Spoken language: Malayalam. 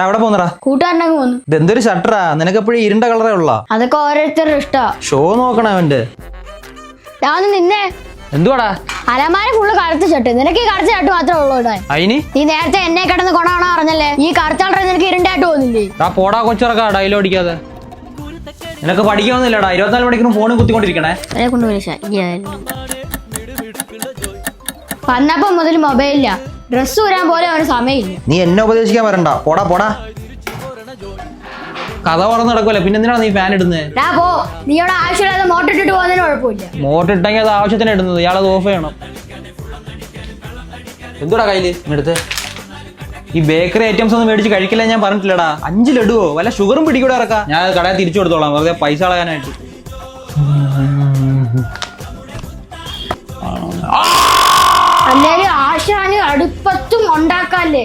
എവിടെ പോന്നടാ? കൂട്ടുകാരനൊക്കെ പോന്നു. ഇതെന്തൊരു ഷട്ടറാ, നിനക്ക് എപ്പോഴും ഇരുണ്ട കളറേ ഉള്ള. അതൊക്കെ ഓരോരുത്തരുടെ ഇഷ്ടാ. ഷോ നോക്കണം അവന്റെ. ഞാൻ നിന്നെ എന്തുവാടാ? അലമാര ഫുള്ള് കറുത്ത ഷർട്ട്. നിനക്ക് ഈ കറുത്ത ഷർട്ട് മാത്രമേ ഉള്ളൂ ഇവിടെ. അയിന് നീ നേരത്തെ എന്നെ കിടന്ന് കൊണാണോ പറഞ്ഞല്ലേ? ഈ കറുത്ത കളർ നിനക്ക് ഇരുണ്ടായിട്ട് തോന്നില്ലേ? പോടാ കൊച്ചിറക്കാ ഡയലോഗ് അടിക്കാതെ. നിനക്ക് പഠിക്കാവുന്നില്ലടാ, 24 മണിക്കൂർ ഫോണും കുത്തിക്കൊണ്ടിരിക്കണേ. വന്നപ്പോ മുതൽ മൊബൈലില്ല, ഡ്രസ് ഊരാൻ പോലെ അവന് സമയമില്ല. നീ എന്നെ ഉപദേശിക്കാൻ വരണ്ട, പോടാ പോടാ. കഥ പറഞ്ഞ് നടക്കുമല്ലേ, പിന്നെ എന്തിനാണ് നീ ഫാൻ ഇടുന്നത്? പോ, നീ ഇവിടെ ആവശ്യമില്ലാതെ മോട്ടർ ഇട്ടിട്ട് പോകുന്നതിന് കുഴപ്പമില്ല. മോട്ടർ ഇട്ടെങ്കിൽ അത് ആവശ്യത്തിന് ഇടുന്നത്, ഇയാളത് ഓഫ് ചെയ്യണം. എന്തുടാ കയ്യില് എടുത്ത്? ഈ ബേക്കറി ഐറ്റംസ് ഒന്നും മേടിച്ച് കഴിക്കില്ല ഞാൻ പറഞ്ഞിട്ടില്ലടാ. 5 ലഡുവോ വല്ല ഷുഗറും പിടിക്കൂടെ ഇറക്കാം. ഞാൻ കടയിൽ തിരിച്ചു കൊടുത്തോളാം, വെറുതെ പൈസ കളയാനായിട്ട്. അല്ലേലും ആശാന് അടുപ്പത്തും ഉണ്ടാക്കാല്ലേ.